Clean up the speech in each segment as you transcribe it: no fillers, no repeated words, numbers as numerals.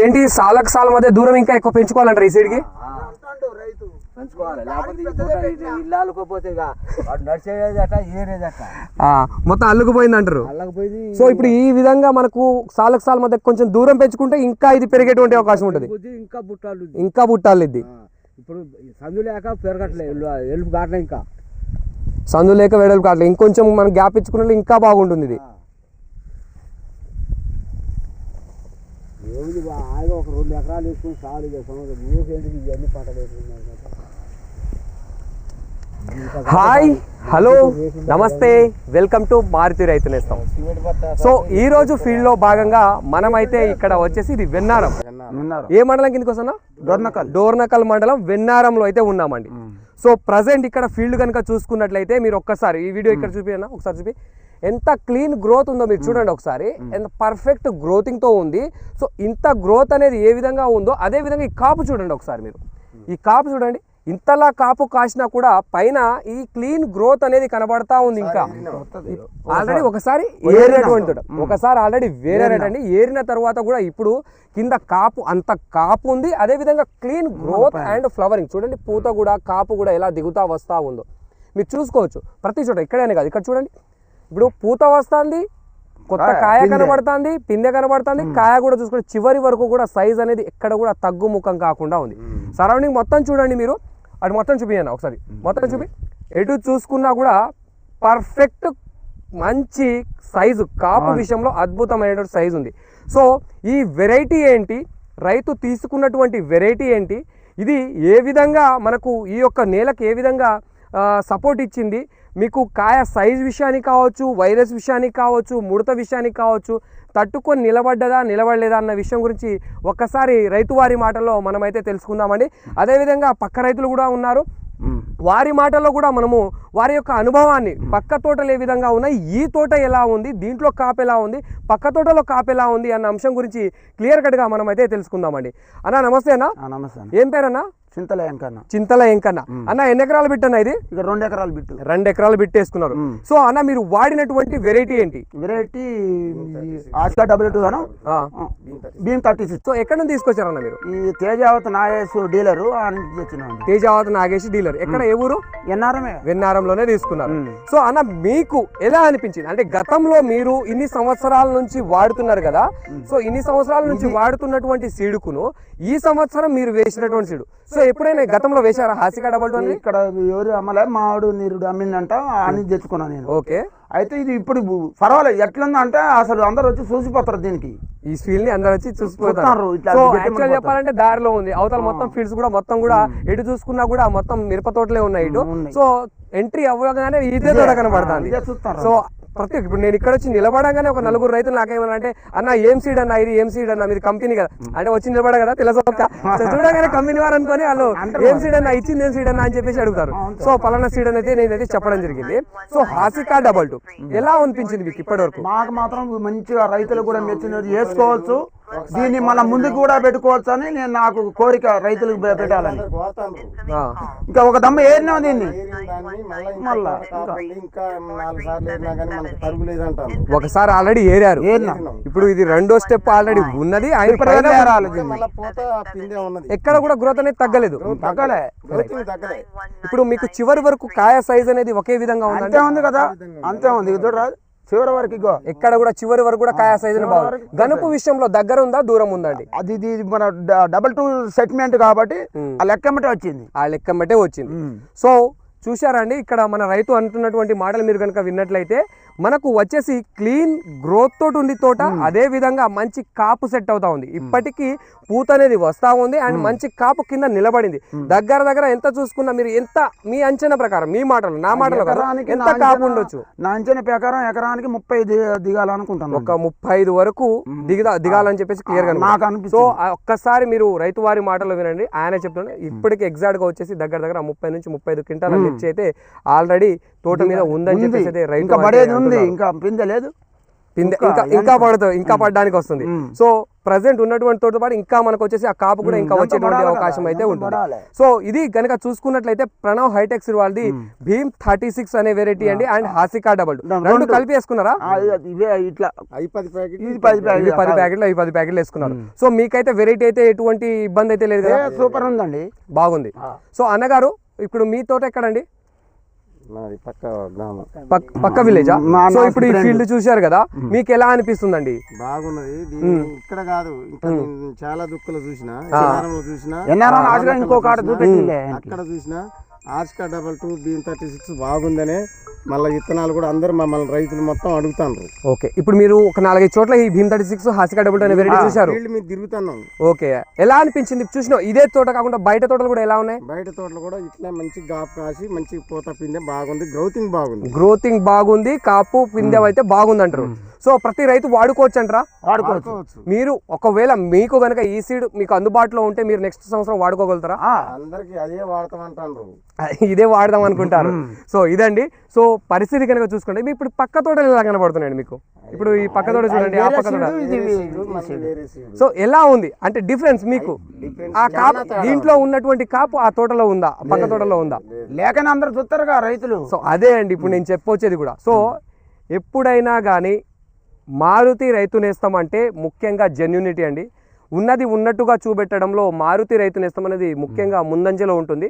ఏంటి సాలకు సాల మధ్య దూరం ఇంకా ఎక్కువ పెంచుకోవాలంటారు ఈ సైడ్కి? మొత్తం అల్లుకుపోయింది అంటారు. సో ఇప్పుడు ఈ విధంగా మనకు సాలకు సాల మధ్య కొంచెం దూరం పెంచుకుంటే ఇంకా ఇది పెరిగేటువంటి అవకాశం ఉంటుంది. ఇంకా బుట్టాలి ఇది. ఇప్పుడు సందు లేక పెరగట్లేదు, ఎలుపు కావట్లేదు. ఇంకా సందు లేక వెడల్పు కావట్లేదు. ఇంకొంచెం మనం గ్యాప్ ఇచ్చుకున్నట్లు ఇంకా బాగుంటుంది ఇది. ఏమిది బాగా ఒక 2 ఎకరాలు వేసుకుని సాగు చేస్తాం. ఇవన్నీ పంట వేసుకున్నాం. హాయ్, హలో, నమస్తే, వెల్కమ్ టు మారుతి రైతు నేస్తం. సో ఈ రోజు ఫీల్డ్ లో భాగంగా మనమైతే ఇక్కడ వచ్చేసి ఇది వెన్నారం. ఏ మండలం కిందకి వస్తున్నా? డోర్నకల్ మండలం వెన్నారంలో అయితే ఉన్నామండి. సో ప్రజెంట్ ఇక్కడ ఫీల్డ్ కనుక చూసుకున్నట్లయితే మీరు ఒక్కసారి ఈ వీడియో ఇక్కడ చూపినా, ఒకసారి చూపి. ఎంత క్లీన్ గ్రోత్ ఉందో మీరు చూడండి ఒకసారి. ఎంత పర్ఫెక్ట్ గ్రోతింగ్ తో ఉంది. సో ఇంత గ్రోత్ అనేది ఏ విధంగా ఉందో అదే విధంగా ఈ కాపు చూడండి ఒకసారి. మీరు ఈ కాపు చూడండి, ఇంతలా కాపు కాసినా కూడా పైన ఈ క్లీన్ గ్రోత్ అనేది కనబడతా ఉంది. ఇంకా ఆల్రెడీ ఒకసారి ఏరినటువంటి ఒకసారి ఆల్రెడీ వేరేటండి. ఏరిన తర్వాత కూడా ఇప్పుడు కింద కాపు అంత కాపు ఉంది. అదే విధంగా క్లీన్ గ్రోత్ అండ్ ఫ్లవరింగ్ చూడండి. పూత కూడా కాపు కూడా ఎలా దిగుతా వస్తూ ఉందో మీరు చూసుకోవచ్చు ప్రతి చోట. ఇక్కడనే కాదు, ఇక్కడ చూడండి. ఇప్పుడు పూత వస్తుంది, కొత్త కాయ కనబడుతుంది, పిందె కనబడుతుంది, కాయ కూడా చూసుకుంటే చివరి వరకు కూడా సైజ్ అనేది ఎక్కడ కూడా తగ్గుముఖం కాకుండా ఉంది. సరౌండింగ్ మొత్తం చూడండి మీరు. అటు మొత్తం చూపియన్నా ఒకసారి, మొత్తం చూపి. ఎటు చూసుకున్నా కూడా పర్ఫెక్ట్ మంచి సైజు, కాపు విషయంలో అద్భుతమైనటువంటి సైజు ఉంది. సో ఈ వెరైటీ ఏంటి, రైతు తీసుకున్నటువంటి వెరైటీ ఏంటి, ఇది ఏ విధంగా మనకు ఈ యొక్క నేలకు ఏ విధంగా సపోర్ట్ ఇచ్చింది, మీకు కాయ సైజ్ విషయానికి కావచ్చు, వైరస్ విషయానికి కావచ్చు, ముడత విషయానికి కావచ్చు, తట్టుకొని నిలబడ్డదా నిలబడలేదా అన్న విషయం గురించి ఒక్కసారి రైతు వారి మాటల్లో మనమైతే తెలుసుకుందామండి. అదేవిధంగా పక్క రైతులు కూడా ఉన్నారు, వారి మాటల్లో కూడా మనము వారి యొక్క అనుభవాన్ని, పక్క తోటలు ఏ విధంగా ఉన్నాయి, ఈ తోట ఎలా ఉంది, దీంట్లో కాపు ఎలా ఉంది, పక్క తోటలో కాపు ఎలా ఉంది అన్న అంశం గురించి క్లియర్ కట్గా మనమైతే తెలుసుకుందామండి. అన్న నమస్తే. అన్న నమస్తే. ఏం పేరన్నా? చింతల ఎంకన్న. చింతల ఎంకన్న. అన్న ఎన్ని ఎకరాలు బిట్టన్నా ఇది? ఇక 2 ఎకరాలు బిట్టు. 2 ఎకరాలు బిట్టేసుకున్నారు. సో అన్న మీరు వాడినటువంటి వెరైటీ ఏంటి? Variety ఆస్కా W2 Bhim 36. సో ఎక్కడ నుంచి తీసుకొచ్చారన్న మీరు? ఈ తేజావత్ నాగేష్ డీలర్ తెచ్చినాం. తేజావత్ నాగేష్ డీలర్. ఎక్కడ, ఏ ఊరు? వెన్నారంలోనే తీసుకున్నారు. సో అన్న మీకు ఎలా అనిపించింది? అంటే గతంలో మీరు ఇన్ని సంవత్సరాల నుంచి వాడుతున్నారు కదా, సో ఇన్ని సంవత్సరాల నుంచి వాడుతున్నటువంటి సీడుకును ఈ సంవత్సరం మీరు వేసినటువంటి సీడు, సో ఎప్పుడైనా గతంలో వేశారా హాసికా W2? ఇక్కడ ఎవరు అమ్మలే, మామిడు నీరుడు అమ్మిందంట అని తెచ్చుకున్నాను నేను. ఓకే. అయితే ఇది ఇప్పుడు పర్వాలేదు. ఎట్లుంది అంటే అసలు అందరు వచ్చి చూసిపోతారు దీనికి. ఈ ఫీల్డ్ ని అందరు వచ్చి చూసిపోతారు. చెప్పాలంటే దారిలో ఉంది అవతల మొత్తం ఫీల్డ్స్ కూడా మొత్తం కూడా ఎటు చూసుకున్నా కూడా మొత్తం మిరప తోటలే ఉన్నాయి ఇటు. సో ఎంట్రీ అవ్వగానే ఇదే తోట కనబడుతుంది. సో ప్రతి ఇప్పుడు నేను ఇక్కడ వచ్చి నిలబడగానే ఒక 4 రైతులు నాకేమన్నా అంటే, అన్న ఏం సీడ్ అన్న ఇది, ఏం సీడ్ అన్న మీది కంపెనీ కదా అంటే వచ్చి నిలబడ కదా తెలుసా, చూడగానే కంపెనీ వారు అనుకొని వాళ్ళు ఏం సీడ్ అన్న, ఇచ్చింది ఏం సీడ్ అన్న అని చెప్పేసి అడుగుతారు. సో పలానా సీడ్ అనేది నేనైతే చెప్పడం జరిగింది. సో హాసికా W2 ఎలా అనిపించింది మీకు ఇప్పటి వరకు? మాకు మాత్రం మంచిగా రైతులు కూడా మెచ్చినది వేసుకోవచ్చు, దీన్ని మళ్ళీ ముందుకు కూడా పెట్టుకోవచ్చు అని నేను నాకు కోరిక, రైతులకు పెట్టాలని. ఇంకా ఒక దమ్మ ఏరినా దీన్ని మళ్ళా ఒకసారి ఆల్రెడీ ఏరారు. ఇప్పుడు ఇది 2వ స్టెప్ ఆల్రెడీ ఉన్నది. ఎక్కడ కూడా గ్రోత్ అనేది తగ్గలేదు. ఇప్పుడు మీకు చివరి వరకు కాయ సైజ్ అనేది ఒకే విధంగా ఉంది కదా, అంతే ఉంది చివరి వరకు. ఎక్కడ కూడా చివరి వరకు కూడా కాయ సైజ్ బాగుంది. గనుపు విషయంలో దగ్గర ఉందా దూరం ఉందండి? అది మన W2 సెగ్మెంట్ కాబట్టి ఆ లెక్కమ్మటే వచ్చింది. ఆ లెక్కమ్మటే వచ్చింది. సో చూశారండి, ఇక్కడ మన రైతు అంటున్నటువంటి మాటలు మీరు కనుక విన్నట్లయితే మనకు వచ్చేసి క్లీన్ గ్రోత్ తోటి ఉంది తోట. అదే విధంగా మంచి కాపు సెట్ అవుతా ఉంది. ఇప్పటికీ పూత అనేది వస్తా ఉంది అండ్ మంచి కాపు కింద నిలబడింది. దగ్గర ఎంత చూసుకున్నా మీరు ఎంత మీ అంచనా ప్రకారం, మీ మాటలు నా మాటలు ఎంత కాపు ఉండొచ్చు? నా అంచనా ప్రకారం ఎకరానికి 30 దిగాలనుకుంటాను. ఒక 35 వరకు దిగాలని చెప్పేసి క్లియర్ గా నాకు అనిపిస్తుంది. సో ఒక్కసారి మీరు రైతు వారి మాటలు వినండి. ఆయన చెప్తుండే ఇప్పటికి ఎగ్జాక్ట్ గా వచ్చేసి దగ్గర 30 నుంచి 35 క్వింటాల మిర్చి అయితే ఆల్రెడీ తోట మీద ఉందని చెప్పేసి అయితే రైతు ఇంకా పిందె లేదు, ఇంకా పడడానికి వస్తుంది. సో ప్రజెంట్ ఉన్నటువంటి తోటతో పాటు ఇంకా మనకు వచ్చేసి ఆ కాపు కూడా ఇంకా వచ్చేటువంటి అవకాశం అయితే ఉంటుంది. సో ఇది కనుక చూసుకున్నట్లయితే ప్రణవ్ హైటెక్ సీడ్ వాళ్ళది భీమ్ 36 అనే వెరైటీ అండి అండ్ హాసికా డబల్ రెండు కలిపి వేసుకున్నారా? ఇట్లా 10 ప్యాకెట్లు 10 ప్యాకెట్లు వేసుకున్నారు. సో మీకైతే వెరైటీ అయితే ఎటువంటి ఇబ్బంది అయితే లేదు కదా? సూపర్ ఉందండి, బాగుంది. సో అన్నగారు ఇప్పుడు మీ తోట ఎక్కడండి? పక్క విలేజా? సో ఇప్పుడు ఈ ఫీల్డ్ చూశారు కదా, మీకు ఎలా అనిపిస్తుందండి? బాగున్నది. ఇక్కడ కాదు, ఇంకా చాలా దుక్కులు చూసిన, అక్కడ చూసిన ఆస్కా 22 భీమ్ 36 బాగుందనే మళ్ళీ విత్తనాలు కూడా అందరు మమ్మల్ని రైతులు మొత్తం అడుగుతారు. ఓకే, ఇప్పుడు మీరు ఒక 4-5 చోట్ల ఈ భీమ్ 36 హాసికా డబల్ అనే వెరైటీ చూశారు. తిరుగుతున్నాం. ఓకే, ఎలా అనిపించింది చూసినా? ఇదే తోట కాకుండా బయట తోటలు కూడా ఎలా ఉన్నాయి? బయట తోటలు కూడా ఇట్లా మంచి గాపు కాసి మంచి పూత పిందె బాగుంది, గ్రోతింగ్ బాగుంది, కాపు పిందె అయితే బాగుంది అంటారు. సో ప్రతి రైతు వాడుకోవచ్చు అంటారా? వాడుకోవచ్చు. మీరు ఒకవేళ మీకు గనక ఈ సీడ్ మీకు అందుబాటులో ఉంటే మీరు నెక్స్ట్ సంవత్సరం వాడుకోగలుగుతారా? అందరికి అదే వాడతామంటారు, ఇదే వాడదాం అనుకుంటారు. సో ఇదండి. సో పరిస్థితి కనుక చూసుకుంటే మీ ఇప్పుడు పక్క తోటలు ఎలా కనబడుతున్నాయండి మీకు? ఇప్పుడు ఈ పక్క తోట చూడండి, ఆ పక్క తోట. సో ఎలా ఉంది అంటే డిఫరెన్స్ మీకు? ఆ కాపు దీంట్లో ఉన్నటువంటి కాపు ఆ తోటలో ఉందా, పక్క తోటలో ఉందా? లేకనే అందరు చూస్తారుగా రైతులు. సో అదే అండి ఇప్పుడు నేను చెప్పొచ్చేది కూడా. సో ఎప్పుడైనా కానీ మారుతి రైతు నేస్తం అంటే ముఖ్యంగా జెన్యూనిటీ అండి. ఉన్నది ఉన్నట్టుగా చూపెట్టడంలో మారుతి రైతు నేస్తం అనేది ముఖ్యంగా ముందంజలో ఉంటుంది.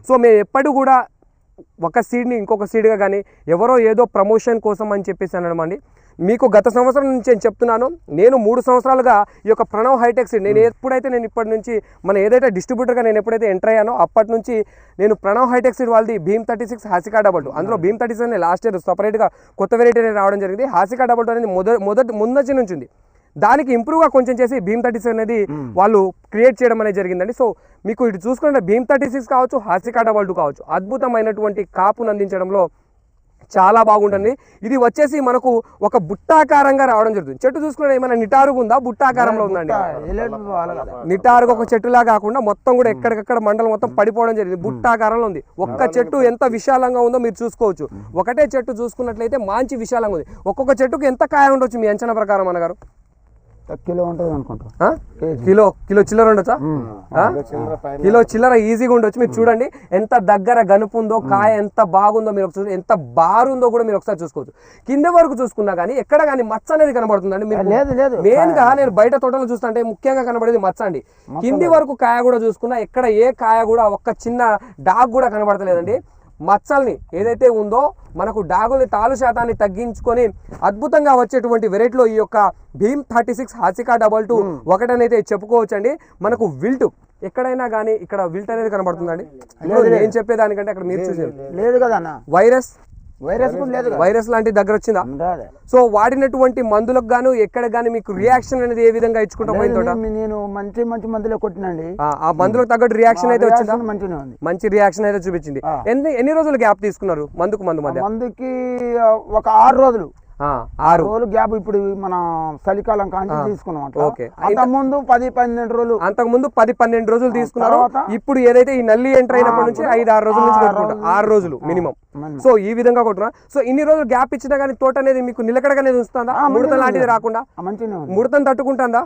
సో మేము ఎప్పుడు కూడా ఒక సీడ్ని ఇంకొక సీడ్గా కానీ ఎవరో ఏదో ప్రమోషన్ కోసం అని చెప్పేసి అనడం అండి. మీకు గత సంవత్సరం నుంచి నేను చెప్తున్నాను, నేను 3 సంవత్సరాలుగా ఈ యొక్క ప్రణవ్ హైటెక్ సీడ్ నేను ఇప్పటి నుంచి మన ఏదైతే డిస్ట్రిబ్యూటర్గా నేను ఎప్పుడైతే ఎంటర్ అయ్యానో అప్పటి నుంచి నేను ప్రణవ్ హైటెక్ సీడ్ వాళ్ళది భీమ్ 36 హాసికా డబల్ అందులో భీమ్ 36 అనేది లాస్ట్ ఇయర్ సపరేట్గా కొత్త వెరైటీ అనేది రావడం జరిగింది. హాసికా డబల్ అనేది ముందచ్చి నుంచి ఉంది. దానికి ఇంప్రూవ్గా కొంచెం చేసి భీమ్ 36 అనేది వాళ్ళు క్రియేట్ చేయడం అనేది జరిగిందండి. సో మీకు ఇటు చూసుకుంటే భీమ్ 36 కావచ్చు, హాసికా డబల్ కావచ్చు, అద్భుతమైనటువంటి కాపును అందించడంలో చాలా బాగుంటుంది. ఇది వచ్చేసి మనకు ఒక బుట్టాకారంగా రావడం జరుగుతుంది. చెట్టు చూసుకుంటే ఏమైనా నిటారుగా ఉందా, బుట్టాకారంలో ఉందండి? నిటారుగా ఒక చెట్టులా కాకుండా మొత్తం కూడా ఎక్కడికక్కడ మండలం మొత్తం పడిపోవడం జరిగింది, బుట్టాకారంలో ఉంది. ఒక్క చెట్టు ఎంత విశాలంగా ఉందో మీరు చూసుకోవచ్చు. ఒకటే చెట్టు చూసుకున్నట్లయితే మంచి విశాలంగా ఉంది. ఒక్కొక్క చెట్టుకు ఎంత కాయ ఉండొచ్చు మీ అంచనా ప్రకారం అన్నగారు? కిలో ఉంటుంది అనుకుంటా. కిలో చిల్లర ఉండొచ్చా? కిలో చిల్లర ఈజీగా ఉండొచ్చు. మీరు చూడండి ఎంత దగ్గర గనుపు ఉందో, కాయ ఎంత బాగుందో మీరు ఒకసారి, ఎంత బారుందో కూడా మీరు ఒకసారి చూసుకోవచ్చు. కింద వరకు చూసుకున్నా కానీ ఎక్కడ కానీ మచ్చ అనేది కనబడుతుందండి మీరు? మెయిన్ గా నేను బయట తోటలు చూస్తుంటే ముఖ్యంగా కనబడేది మచ్చ అండి. కింది వరకు కాయ కూడా చూసుకున్నా ఎక్కడ ఏ కాయ కూడా ఒక్క చిన్న డాగ్ కూడా కనబడతలేదండి. మచ్చల్ని ఏదైతే ఉందో మనకు డాగుని తాలు శాతాన్ని తగ్గించుకొని అద్భుతంగా వచ్చేటువంటి వెరైటీలో ఈ యొక్క భీమ్ 36 హాసికా 22 ఒకటనైతే చెప్పుకోవచ్చండి. మనకు విల్ట్ ఎక్కడైనా కానీ ఇక్కడ విల్ట్ అనేది కనబడుతుందండి. నేను చెప్పేదానికంటే అక్కడ మీరు చూసేది లేదు కదా, వైరస్ లాంటి దగ్గర వచ్చిందా? సో వాడినటువంటి మందులకు గాను ఎక్కడ గానీ మీకు రియాక్షన్ అనేది ఏ విధంగా ఇచ్చుకుంటాం? నేను మంచి మందులే కొట్టినండి, ఆ మందులకు తగ్గట్టు రియాక్షన్ అయితే వచ్చిందా? మంచి రియాక్షన్ అయితే చూపించింది. ఎన్ని రోజులు గ్యాప్ తీసుకున్నారు మందుకు మధ్య? మందుకి ఒక 6 రోజులు 6 రోజులు గ్యాప్. ఇప్పుడు మన చలికాలం కాంచి తీసుకున్నాం. అంతకుముందు 10-12 రోజులు, అంతకుముందు 10-12 రోజులు తీసుకున్నారు. ఇప్పుడు ఏదైతే ఈ నల్లి ఎంటర్ అయినప్పటి నుంచి 5-6 రోజుల నుంచి కొట్టుకుంటారు, 6 రోజులు మినిమం. సో ఈ విధంగా కొట్టున్నారు. సో ఇన్ని రోజులు గ్యాప్ ఇచ్చినా కానీ తోట అనేది మీకు నిలకడగానే ఉంటుందా? ముడత లాంటిది రాకుండా ముడతను తట్టుకుంటుందా?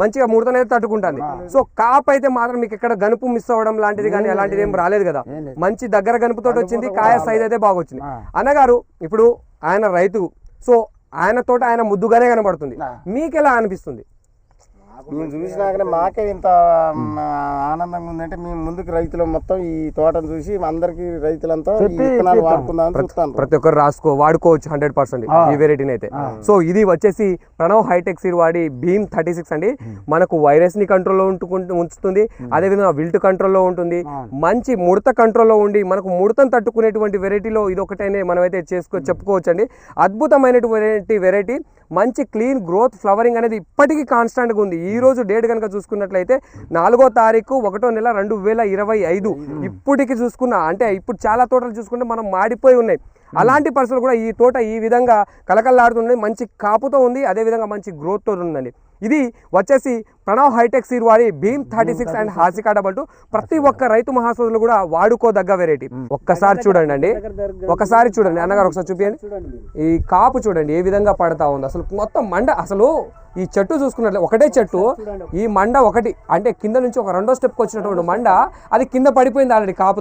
మంచిగా ముడత అనేది తట్టుకుంటుంది. సో కాప్ అయితే మాత్రం మీకు ఎక్కడ గనుపు మిస్ అవ్వడం లాంటిది కానీ అలాంటిది ఏం రాలేదు కదా. మంచి దగ్గర గనుపుతో వచ్చింది, కాయ సైజ్ అయితే బాగా వచ్చింది. అన్నగారు ఇప్పుడు ఆయన రైతు, సో ఆయన తోట ఆయన ముద్దుగానే కనబడుతుంది. మీకు ఎలా అనిపిస్తుంది? మేము చూసినాకనే మాకే ఇంత ఆనందంగా ఉందంటే మేము ముందుకు రైతులు మొత్తం ఈ తోటను చూసి అందరికి రైతులంతా విత్తనాలు వాడుకుందామని చూస్తాను. ప్రతి ఒక్కరు వాడుకోవచ్చు 100% ఈ వెరైటీని అయితే. సో ఇది వచ్చేసి ప్రణవ్ హైటెక్ సీడ్ వాడి భీమ్ 36 అండి. మనకు వైరస్ ని కంట్రోల్లో ఉంచుతుంది, అదేవిధంగా విల్ట్ కంట్రోల్లో ఉంటుంది, మంచి ముడత కంట్రోల్లో ఉండి మనకు ముడతను తట్టుకునేటువంటి వెరైటీలో ఇది ఒకటైనా మనమైతే చెప్పుకోవచ్చు అండి. అద్భుతమైనటువంటి వెరైటీ, మంచి క్లీన్ గ్రోత్, ఫ్లవరింగ్ అనేది ఇప్పటికీ కాన్స్టాంట్గా ఉంది. ఈ రోజు డేట్ కనుక చూసుకున్నట్లయితే 4వ తారీఖు 1వ నెల 2025 ఇప్పటికి చూసుకున్నా, అంటే ఇప్పుడు చాలా తోటలు చూసుకుంటే మనం మాడిపోయి ఉన్నాయి. అలాంటి పరిస్థితులు కూడా ఈ తోట ఈ విధంగా కలకల్లాడుతుంది, మంచి కాపుతో ఉంది, అదేవిధంగా మంచి గ్రోత్తో ఉందండి. ఇది వచ్చేసి ప్రణవ్ హైటెక్ సీడ్ వాడి భీమ్ 36 అండ్ హాసికా 22 ప్రతి ఒక్క రైతు మహాసోదరులు కూడా వాడుకోదగ్గ వెరైటీ. ఒక్కసారి చూడండి అండి, ఒకసారి చూడండి అన్నగారు, ఒకసారి చూపించండి. ఈ కాపు చూడండి ఏ విధంగా పడతా ఉంది. అసలు మొత్తం మండ, అసలు ఈ చెట్టు చూసుకున్నట్లే ఒకటే చెట్టు, ఈ మండ ఒకటి అంటే కింద నుంచి ఒక రెండో స్టెప్కి వచ్చినటువంటి మండ అది కింద పడిపోయింది ఆల్రెడీ కాపు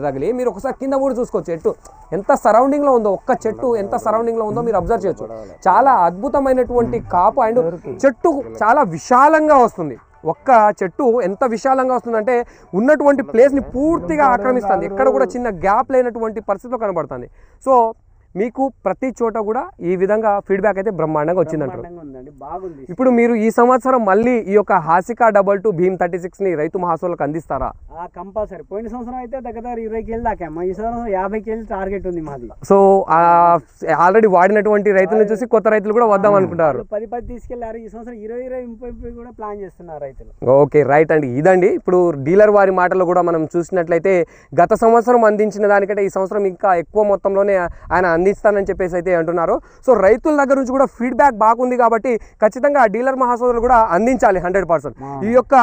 తగిలి. మీరు ఒకసారి కింద కూడా చూసుకోవచ్చు చెట్టు ఎంత సరౌండింగ్లో ఉందో, ఒక్క చెట్టు ఎంత సరౌండింగ్లో ఉందో మీరు అబ్జర్వ్ చేయొచ్చు. చాలా అద్భుతమైనటువంటి కాపు అండ్ చెట్టు చాలా విశాలంగా వస్తుంది. ఒక్క చెట్టు ఎంత విశాలంగా వస్తుందంటే ఉన్నటువంటి ప్లేస్ని పూర్తిగా ఆక్రమిస్తుంది, ఎక్కడ కూడా చిన్న గ్యాప్ లేనటువంటి పరిస్థితిలో కనబడుతుంది. సో మీకు ప్రతి చోట కూడా ఈ విధంగా ఫీడ్బ్యాక్ అయితే బ్రహ్మాండంగా వచ్చిందంటారు. ఇప్పుడు మీరు ఈ సంవత్సరం మళ్ళీ ఈ యొక్క హాసికా 22 భీమ్ 36ని రైతు మహాసభలకు అందిస్తారా? కంపల్సరీ. పోయిన సంవత్సరం అయితే దగ్గర 20 కేజీలు దాకా, ఈ సంవత్సరం 50 కేజీలు టార్గెట్ ఉంది మాది. సో ఆల్రెడీ వాడినటువంటి రైతులను చూసి కొత్త రైతులు కూడా వద్దాం అనుకుంటారు. 10 తీసుకెళ్లారు. ఈ సంవత్సరం 20-30 కూడా ప్లాన్ చేస్తున్నారు రైతులు. ఓకే రైట్ అండి. ఇదండి ఇప్పుడు డీలర్ వారి మాటలు కూడా మనం చూసినట్లయితే గత సంవత్సరం అందించిన దానికంటే ఈ సంవత్సరం ఇంకా ఎక్కువ మొత్తంలోనే ఆయన అందిస్తానని చెప్పేసి అయితే అంటున్నారు. సో రైతుల దగ్గర నుంచి కూడా ఫీడ్బ్యాక్ బాగుంది కాబట్టి ఖచ్చితంగా డీలర్ మహాసోదరులు కూడా అందించాలి 100%. ఈ యొక్క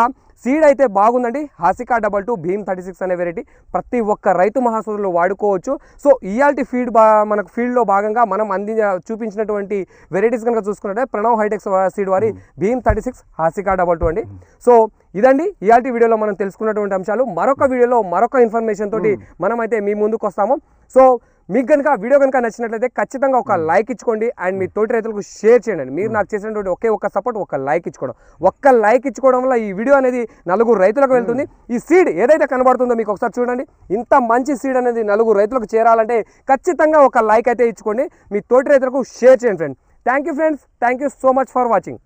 సీడ్ అయితే బాగుందండి. హాసికా 22 భీమ్ 36 అనే వెరైటీ ప్రతి ఒక్క రైతు మహాసోదరులు వాడుకోవచ్చు. సో ఇయాల్టి మనకు ఫీల్డ్లో భాగంగా మనం చూపించినటువంటి వెరైటీస్ కనుక చూసుకున్నట్టే ప్రణవ్ హైటెక్స్ సీడ్ వారి భీమ్ 36 హాసికా 22 అండి. సో ఇదండి ఇయాల్టి వీడియోలో మనం తెలుసుకున్నటువంటి అంశాలు. మరొక వీడియోలో మరొక ఇన్ఫర్మేషన్ తోటి మనమైతే మీ ముందుకు వస్తాము. సో మీకు కనుక వీడియో కనుక నచ్చినట్లయితే ఖచ్చితంగా ఒక లైక్ ఇచ్చుకోండి అండ్ మీ తోటి రైతులకు షేర్ చేయండి. మీరు నాకు చేసినటువంటి ఒక్క సపోర్ట్ ఒక లైక్ ఇచ్చుకోవడం. ఒక్క లైక్ ఇచ్చుకోవడం వల్ల ఈ వీడియో అనేది 4 రైతులకు వెళ్తుంది. ఈ సీడ్ ఏదైతే కనబడుతుందో మీకు ఒకసారి చూడండి. ఇంత మంచి సీడ్ అనేది 4 రైతులకు చేరాలంటే ఖచ్చితంగా ఒక లైక్ అయితే ఇచ్చుకోండి. మీ తోటి రైతులకు షేర్ చేయండి friends. Thank you friends. Thank you so much for watching.